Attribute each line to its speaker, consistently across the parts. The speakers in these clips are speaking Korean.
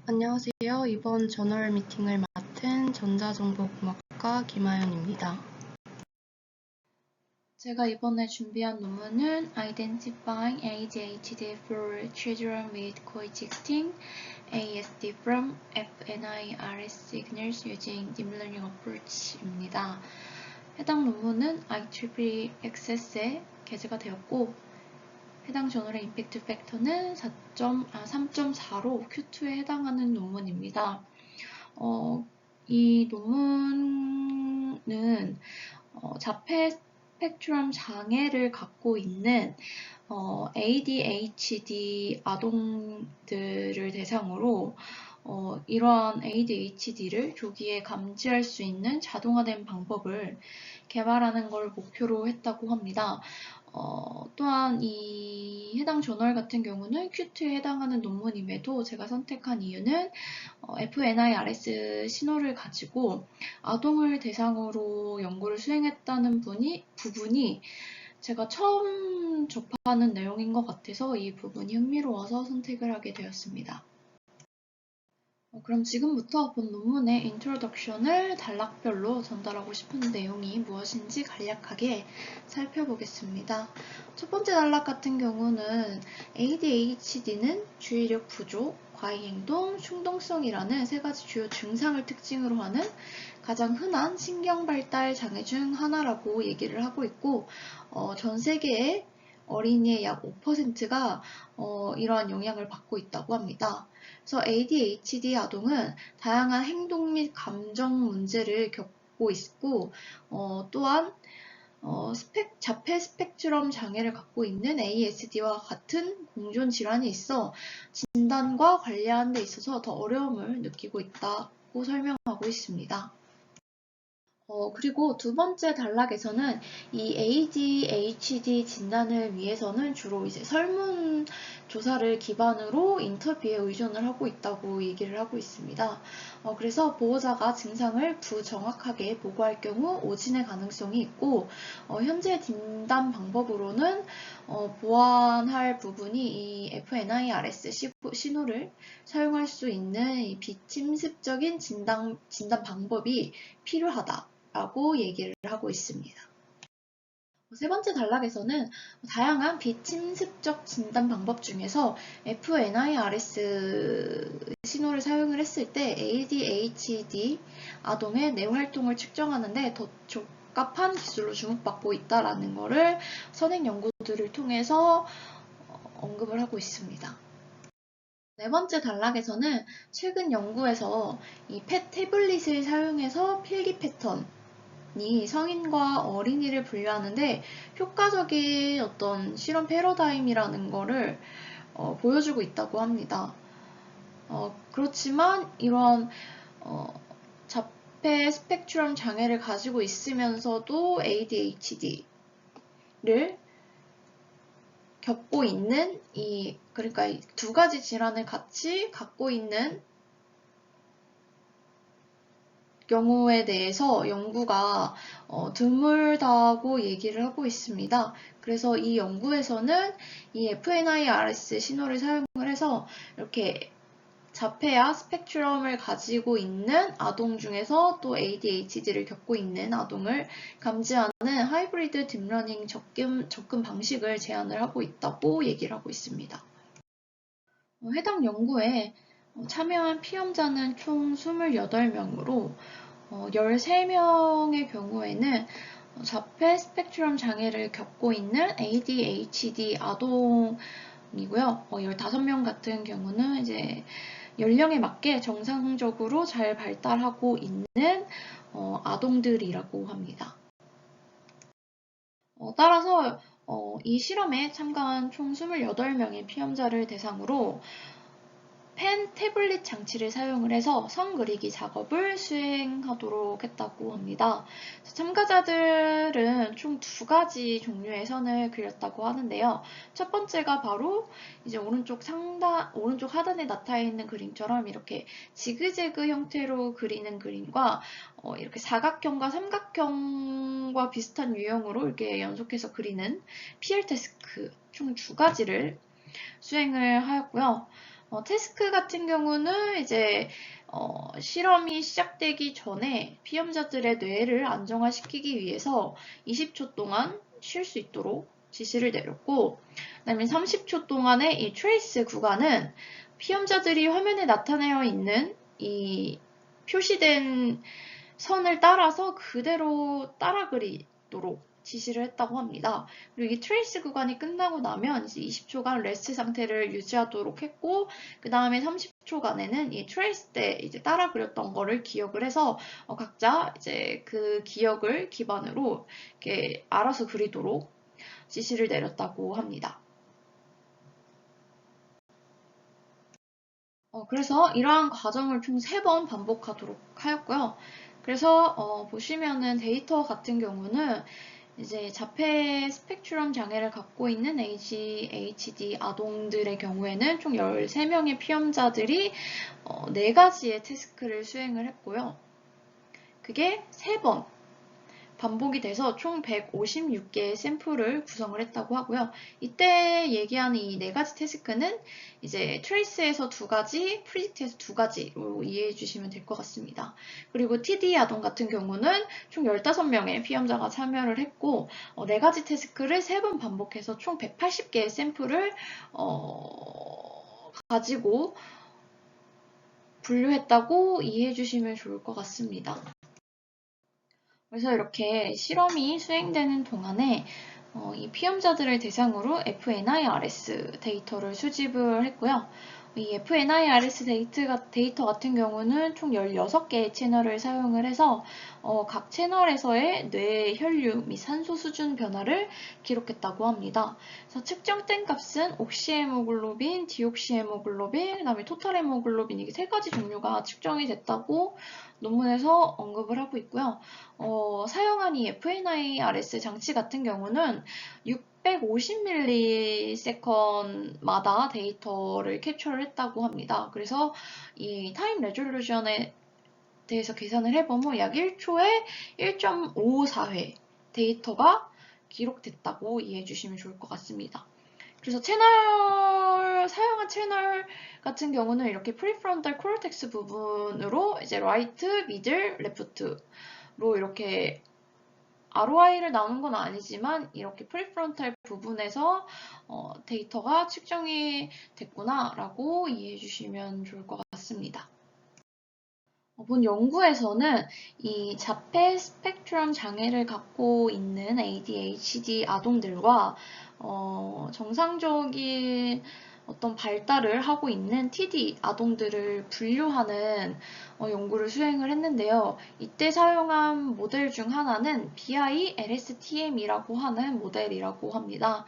Speaker 1: 안녕하세요. 이번 저널 미팅을 맡은 전자정보공학과 김하연입니다. 제가 이번에 준비한 논문은 Identifying ADHD for Children with Coexisting ASD from FNIRS Signals Using Deep Learning Approach입니다. 해당 논문은 IEEE Access에 게재가 되었고 해당 저널의 임팩트 팩터는 3.4로 Q2에 해당하는 논문입니다. 이 논문은 자폐 스펙트럼 장애를 갖고 있는 ADHD 아동들을 대상으로 이러한 ADHD를 조기에 감지할 수 있는 자동화된 방법을 개발하는 걸 목표로 했다고 합니다. 또한 이 해당 저널 같은 경우는 Q2에 해당하는 논문임에도 제가 선택한 이유는 FNIRS 신호를 가지고 아동을 대상으로 연구를 수행했다는 부분이 제가 처음 접하는 내용인 것 같아서 이 부분이 흥미로워서 선택을 하게 되었습니다. 그럼 지금부터 본 논문의 인트로덕션을 단락별로 전달하고 싶은 내용이 무엇인지 간략하게 살펴보겠습니다. 첫 번째 단락 같은 경우는 ADHD는 주의력 부족, 과잉행동, 충동성이라는 세 가지 주요 증상을 특징으로 하는 가장 흔한 신경발달 장애 중 하나라고 얘기를 하고 있고 전 세계의 어린이의 약 5%가 이러한 영향을 받고 있다고 합니다. 그래서 ADHD 아동은 다양한 행동 및 감정 문제를 겪고 있고 또한 자폐 스펙트럼 장애를 갖고 있는 ASD와 같은 공존 질환이 있어 진단과 관리하는 데 있어서 더 어려움을 느끼고 있다고 설명하고 있습니다. 그리고 두 번째 단락에서는 이 ADHD 진단을 위해서는 주로 이제 설문조사를 기반으로 인터뷰에 의존을 하고 있다고 얘기를 하고 있습니다. 그래서 보호자가 증상을 부정확하게 보고할 경우 오진의 가능성이 있고, 현재 진단 방법으로는 보완할 부분이 이 FNIRS 신호를 사용할 수 있는 이 비침습적인 진단 방법이 필요하다. 라고 얘기를 하고 있습니다. 세 번째 단락에서는 다양한 비침습적 진단 방법 중에서 FNIRS 신호를 사용을 했을 때 ADHD 아동의 뇌 활동을 측정하는데 더 적합한 기술로 주목받고 있다는 것을 선행 연구들을 통해서 언급을 하고 있습니다. 네 번째 단락에서는 최근 연구에서 이 펫 태블릿을 사용해서 필기 패턴 성인과 어린이를 분류하는데 효과적인 어떤 실험 패러다임이라는 거를 보여주고 있다고 합니다. 그렇지만 이런 자폐 스펙트럼 장애를 가지고 있으면서도 ADHD를 겪고 있는 그러니까 이 두 가지 질환을 같이 갖고 있는 경우에 대해서 연구가 드물다고 얘기를 하고 있습니다. 그래서 이 연구에서는 이 FNIRS 신호를 사용을 해서 이렇게 자폐와 스펙트럼을 가지고 있는 아동 중에서 또 ADHD를 겪고 있는 아동을 감지하는 하이브리드 딥러닝 접근 방식을 제안을 하고 있다고 얘기를 하고 있습니다. 해당 연구에 참여한 피험자는 총 28명으로 13명의 경우에는 자폐 스펙트럼 장애를 겪고 있는 ADHD 아동이고요. 15명 같은 경우는 이제 연령에 맞게 정상적으로 잘 발달하고 있는 아동들이라고 합니다. 따라서 이 실험에 참가한 총 28명의 피험자를 대상으로 펜 태블릿 장치를 사용을 해서 선 그리기 작업을 수행하도록 했다고 합니다. 참가자들은 총 2가지 종류의 선을 그렸다고 하는데요. 첫 번째가 바로 이제 오른쪽 하단에 나타나 있는 그림처럼 이렇게 지그재그 형태로 그리는 그림과 이렇게 사각형과 삼각형과 비슷한 유형으로 이렇게 연속해서 그리는 PL 태스크 총 2가지를 수행을 하였고요. 태스크 같은 경우는 이제 실험이 시작되기 전에 피험자들의 뇌를 안정화시키기 위해서 20초 동안 쉴 수 있도록 지시를 내렸고, 그다음에 30초 동안의 이 트레이스 구간은 피험자들이 화면에 나타내어 있는 이 표시된 선을 따라서 그대로 따라 그리도록 지시를 했다고 합니다. 그리고 이 트레이스 구간이 끝나고 나면 이제 20초간 레스트 상태를 유지하도록 했고, 그 다음에 30초간에는 이 트레이스 때 이제 따라 그렸던 거를 기억을 해서 각자 이제 그 기억을 기반으로 이렇게 알아서 그리도록 지시를 내렸다고 합니다. 그래서 이러한 과정을 총 3번 반복하도록 하였고요. 그래서 보시면은 데이터 같은 경우는 이제 자폐 스펙트럼 장애를 갖고 있는 ADHD 아동들의 경우에는 총 13명의 피험자들이 4가지의 태스크를 수행을 했고요. 그게 3번 반복이 돼서 총 156개의 샘플을 구성을 했다고 하고요. 이때 얘기하는 이 4가지 태스크는 이제 트레이스에서 2가지, 프리딕트에서 2가지로 이해해 주시면 될 것 같습니다. 그리고 TD 아동 같은 경우는 총 15명의 피험자가 참여를 했고 4가지 태스크를 3번 반복해서 총 180개의 샘플을 가지고 분류했다고 이해해 주시면 좋을 것 같습니다. 그래서 이렇게 실험이 수행되는 동안에 이 피험자들을 대상으로 FNIRS 데이터를 수집을 했고요. 이 FNIRS 데이터 같은 경우는 총 16개의 채널을 사용을 해서 각 채널에서의 뇌 혈류 및 산소 수준 변화를 기록했다고 합니다. 그래서 측정된 값은 옥시헤모글로빈, 디옥시헤모글로빈, 그다음에 토탈헤모글로빈 이게 3가지 종류가 측정이 됐다고 논문에서 언급을 하고 있고요. 사용한 이 FNIRS 장치 같은 경우는 650ms마다 데이터를 캡처를 했다고 합니다. 그래서 이 타임 레졸루션에 대해서 계산을 해보면 약 1초에 1.554회 데이터가 기록됐다고 이해해 주시면 좋을 것 같습니다. 그래서 사용한 채널 같은 경우는 이렇게 프리프론탈 코르텍스 부분으로 이제 라이트, 미들, 레프트로 이렇게 ROI를 나눈 건 아니지만 이렇게 프리프론탈 부분에서 데이터가 측정이 됐구나라고 이해해 주시면 좋을 것 같습니다. 본 연구에서는 이 자폐 스펙트럼 장애를 갖고 있는 ADHD 아동들과 정상적인 어떤 발달을 하고 있는 TD 아동들을 분류하는 연구를 수행을 했는데요. 이때 사용한 모델 중 하나는 BI-LSTM이라고 하는 모델이라고 합니다.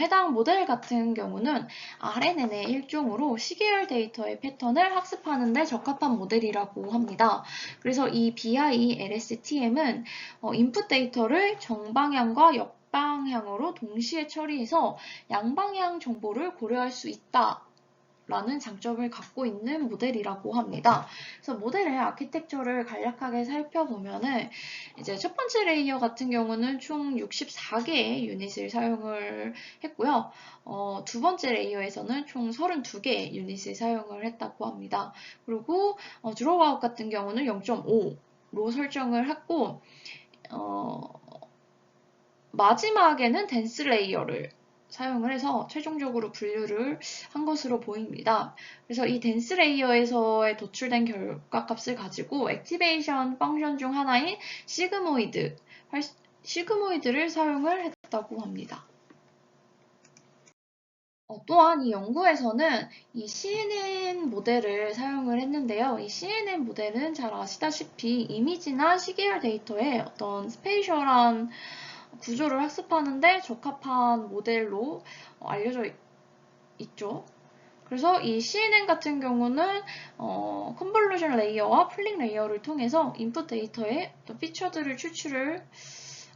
Speaker 1: 해당 모델 같은 경우는 RNN의 일종으로 시계열 데이터의 패턴을 학습하는 데 적합한 모델이라고 합니다. 그래서 이 BI-LSTM은 인풋 데이터를 정방향과 역방향으로 동시에 처리해서 양방향 정보를 고려할 수 있다. 라는 장점을 갖고 있는 모델이라고 합니다. 그래서 모델의 아키텍처를 간략하게 살펴보면은 이제 첫 번째 레이어 같은 경우는 총 64개의 유닛을 사용을 했고요. 두 번째 레이어에서는 총 32개의 유닛을 사용을 했다고 합니다. 그리고 드로우아웃 같은 경우는 0.5로 설정을 했고 마지막에는 댄스 레이어를 사용을 해서 최종적으로 분류를 한 것으로 보입니다. 그래서 이 댄스 레이어에서의 도출된 결과값을 가지고 액티베이션 펑션 중 하나인 시그모이드를 사용을 했다고 합니다. 또한 이 연구에서는 이 CNN 모델을 사용을 했는데요. 이 CNN 모델은 잘 아시다시피 이미지나 시계열 데이터의 어떤 스페이셜한 구조를 학습하는데 적합한 모델로 알려져 있죠. 그래서 이 CNN 같은 경우는 컨볼루션 레이어와 풀링 레이어를 통해서 인풋 데이터의 어떤 피처들을 추출을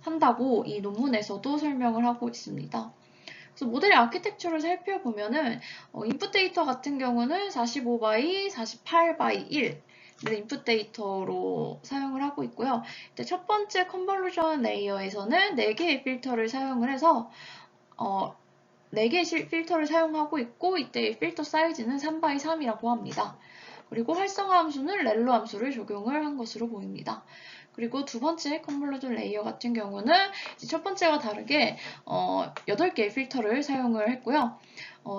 Speaker 1: 한다고 이 논문에서도 설명을 하고 있습니다. 그래서 모델의 아키텍처를 살펴보면은 인풋 데이터 같은 경우는 45by 48by 1 인풋 데이터로 사용을 하고 있고요. 첫 번째 컨볼루션 레이어에서는 4개의 필터를 사용을 해서 4개의 필터를 사용하고 있고 이때 필터 사이즈는 3x3이라고 합니다. 그리고 활성화 함수는 렐로 함수를 적용을 한 것으로 보입니다. 그리고 두 번째 컨볼루트 레이어 같은 경우는 첫 번째와 다르게 8개의 필터를 사용을 했고요.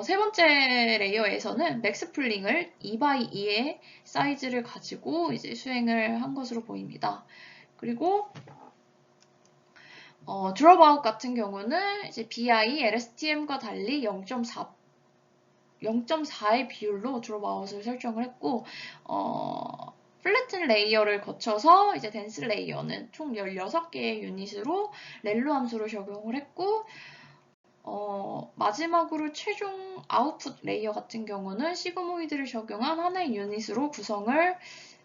Speaker 1: 세 번째 레이어에서는 맥스 풀링을 2x2의 사이즈를 가지고 이제 수행을 한 것으로 보입니다. 그리고 드롭아웃 같은 경우는 이제 BI, LSTM과 달리 0.4의 비율로 드롭아웃을 설정을 했고, 플래튼 레이어를 거쳐서 이제 덴스 레이어는 총 16개의 유닛으로 렐로 함수를 적용을 했고, 마지막으로 최종 아웃풋 레이어 같은 경우는 시그모이드를 적용한 하나의 유닛으로 구성을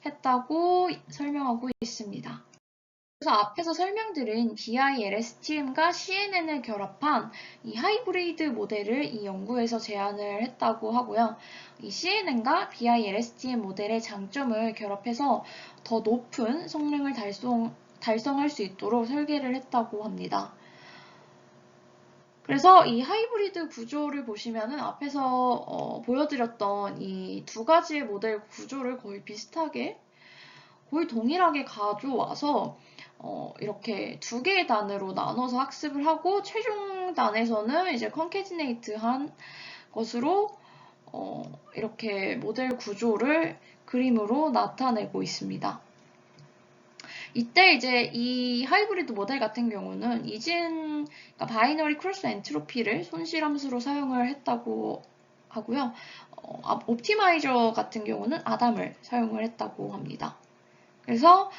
Speaker 1: 했다고 설명하고 있습니다. 그래서 앞에서 설명드린 BILSTM과 CNN을 결합한 이 하이브리드 모델을 이 연구에서 제안을 했다고 하고요. 이 CNN과 BILSTM 모델의 장점을 결합해서 더 높은 성능을 달성할 수 있도록 설계를 했다고 합니다. 그래서 이 하이브리드 구조를 보시면은 앞에서 보여드렸던 이 두 가지의 모델 구조를 거의 비슷하게, 거의 동일하게 가져와서 이렇게 두 개의 단으로 나눠서 학습을 하고 최종 단에서는 이제 컨캐지네이트한 것으로 이렇게 모델 구조를 그림으로 나타내고 있습니다. 이때 이제 이 하이브리드 모델 같은 경우는 그러니까 바이너리 크로스 엔트로피를 손실함수로 사용을 했다고 하고요. 옵티마이저 같은 경우는 아담을 사용을 했다고 합니다. 그래서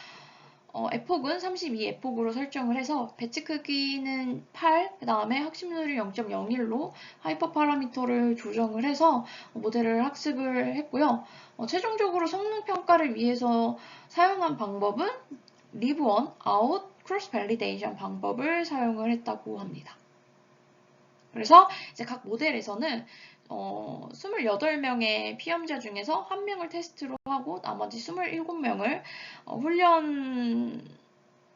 Speaker 1: 에폭은 32 에폭으로 설정을 해서 배치 크기는 8, 그 다음에 학습률이 0.01로 하이퍼 파라미터를 조정을 해서 모델을 학습을 했고요. 최종적으로 성능 평가를 위해서 사용한 방법은 리브 원, 아웃, 크로스 밸리데이션 방법을 사용을 했다고 합니다. 그래서 이제 각 모델에서는 28명의 피험자 중에서 1명을 테스트로 하고 나머지 27명을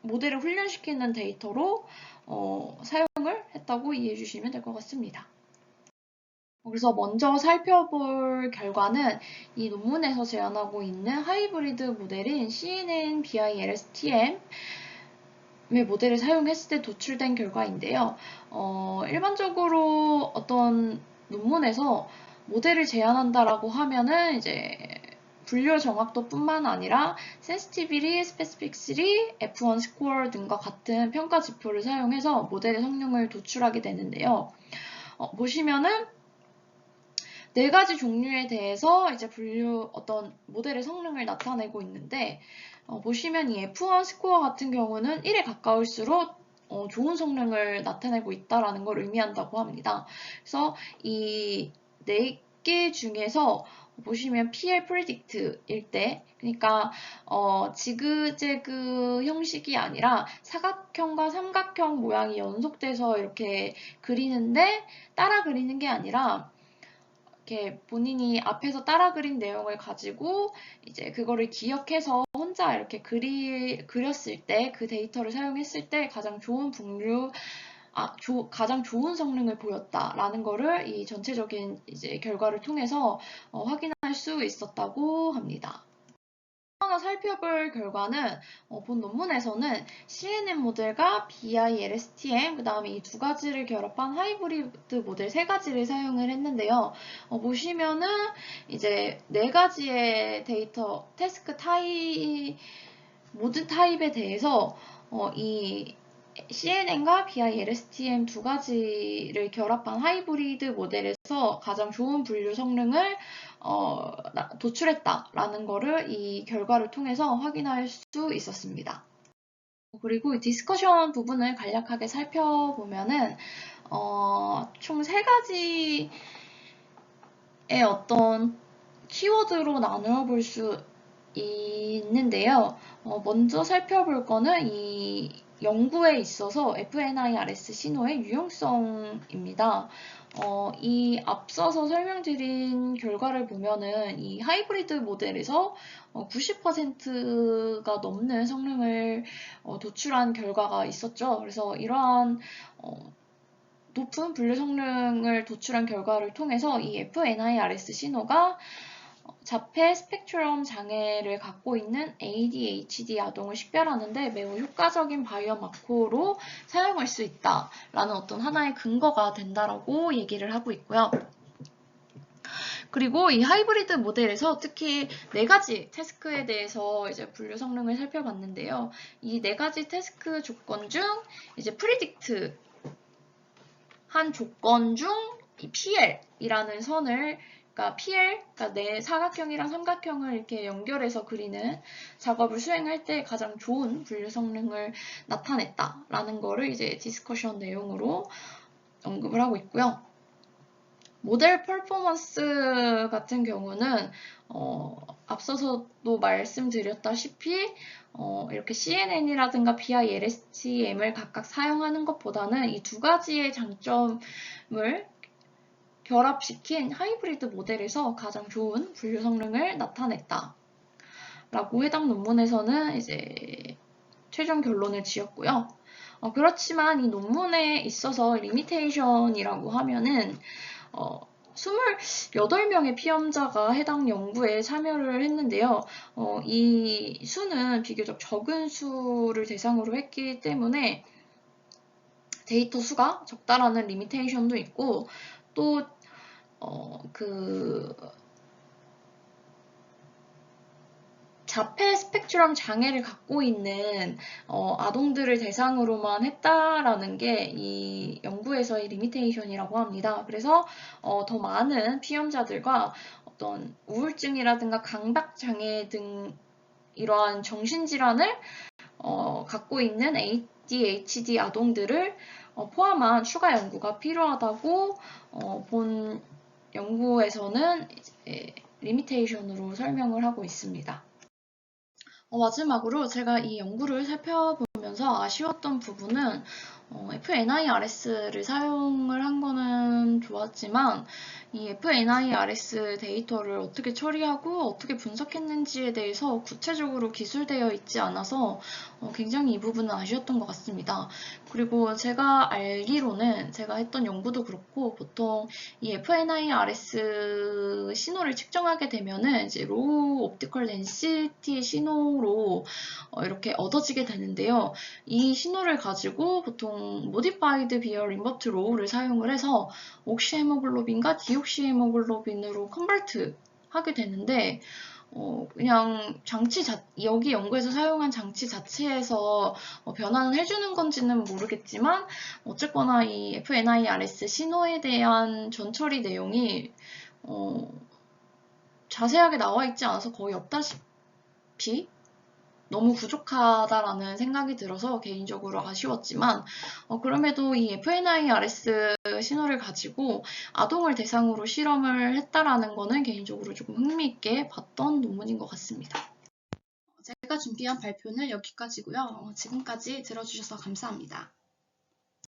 Speaker 1: 모델을 훈련시키는 데이터로 사용을 했다고 이해해 주시면 될 것 같습니다. 그래서 먼저 살펴볼 결과는 이 논문에서 제안하고 있는 하이브리드 모델인 CNN, BI, LSTM 의 모델을 사용했을 때 도출된 결과인데요. 일반적으로 어떤 논문에서 모델을 제안한다라고 하면은 이제 분류 정확도뿐만 아니라 sensitivity, specificity, F1 score 등과 같은 평가 지표를 사용해서 모델의 성능을 도출하게 되는데요. 보시면은 4가지 종류에 대해서 이제 어떤 모델의 성능을 나타내고 있는데, 보시면 이 F1 스코어 같은 경우는 1에 가까울수록 좋은 성능을 나타내고 있다는 걸 의미한다고 합니다. 그래서 이 4개 중에서 보시면 PL predict일 때, 그러니까 지그재그 형식이 아니라 사각형과 삼각형 모양이 연속돼서 이렇게 그리는데 따라 그리는 게 아니라 이렇게 본인이 앞에서 따라 그린 내용을 가지고 이제 그거를 기억해서 혼자 이렇게 그렸을 때 그 데이터를 사용했을 때 가장 좋은 가장 좋은 성능을 보였다라는 거를 이 전체적인 이제 결과를 통해서 확인할 수 있었다고 합니다. 하나 살펴볼 결과는 본 논문에서는 CNN 모델과 BI, LSTM, 그 다음에 이 두 가지를 결합한 하이브리드 모델 3가지를 사용을 했는데요. 보시면은 이제 4가지의 데이터, 태스크 타입, 모든 타입에 대해서 이 CNN과 BI, LSTM 두 가지를 결합한 하이브리드 모델에서 가장 좋은 분류 성능을 도출했다라는 거를 이 결과를 통해서 확인할 수 있었습니다. 그리고 이 디스커션 부분을 간략하게 살펴보면은 총 3가지의 어떤 키워드로 나누어 볼 수 있는데요. 먼저 살펴볼 거는 이 연구에 있어서 FNIRS 신호의 유용성입니다. 이 앞서서 설명드린 결과를 보면은 이 하이브리드 모델에서 90%가 넘는 성능을 도출한 결과가 있었죠. 그래서 이러한 높은 분류 성능을 도출한 결과를 통해서 이 FNIRS 신호가 자폐 스펙트럼 장애를 갖고 있는 ADHD 아동을 식별하는데 매우 효과적인 바이오마커로 사용할 수 있다라는 어떤 하나의 근거가 된다라고 얘기를 하고 있고요. 그리고 이 하이브리드 모델에서 특히 4가지 태스크에 대해서 이제 분류 성능을 살펴봤는데요. 이 4가지 태스크 조건 중 이제 프리딕트 한 조건 중 이 PL이라는 선을 그러니까 PL, 그러니까 내 사각형이랑 삼각형을 이렇게 연결해서 그리는 작업을 수행할 때 가장 좋은 분류 성능을 나타냈다라는 거를 이제 디스커션 내용으로 언급을 하고 있고요. 모델 퍼포먼스 같은 경우는 앞서서도 말씀드렸다시피 이렇게 CNN이라든가 BILSTM을 각각 사용하는 것보다는 이 2가지의 장점을 결합시킨 하이브리드 모델에서 가장 좋은 분류 성능을 나타냈다. 라고 해당 논문에서는 이제 최종 결론을 지었고요. 그렇지만 이 논문에 있어서 리미테이션이라고 하면은 28명의 피험자가 해당 연구에 참여를 했는데요. 이 수는 비교적 적은 수를 대상으로 했기 때문에 데이터 수가 적다라는 리미테이션도 있고 또 자폐 스펙트럼 장애를 갖고 있는 아동들을 대상으로만 했다라는 게 이 연구에서의 리미테이션이라고 합니다. 그래서 더 많은 피험자들과 어떤 우울증이라든가 강박 장애 등 이러한 정신질환을 갖고 있는 ADHD 아동들을 포함한 추가 연구가 필요하다고 본 연구에서는 이제 리미테이션으로 설명을 하고 있습니다. 마지막으로 제가 이 연구를 살펴보면서 아쉬웠던 부분은 FNIRS를 사용을 한 거는 좋았지만 이 FNIRS 데이터를 어떻게 처리하고 어떻게 분석했는지에 대해서 구체적으로 기술되어 있지 않아서 굉장히 이 부분은 아쉬웠던 것 같습니다. 그리고 제가 알기로는 제가 했던 연구도 그렇고 보통 이 FNIRS 신호를 측정하게 되면은 이제 로우 옵티컬 덴시티 신호로 이렇게 얻어지게 되는데요. 이 신호를 가지고 보통 모디파이드 비어 인버트 로우를 사용을 해서 옥시헤모글로빈과 디옥시헤모글로빈으로 컨버트 하게 되는데 그냥 여기 연구에서 사용한 장치 자체에서 변환을 해주는 건지는 모르겠지만 어쨌거나 이 FNIRS 신호에 대한 전처리 내용이 자세하게 나와 있지 않아서 거의 없다시피 너무 부족하다라는 생각이 들어서 개인적으로 아쉬웠지만 그럼에도 이 FNIRS 신호를 가지고 아동을 대상으로 실험을 했다라는 거는 개인적으로 조금 흥미있게 봤던 논문인 것 같습니다. 제가 준비한 발표는 여기까지고요. 지금까지 들어주셔서 감사합니다.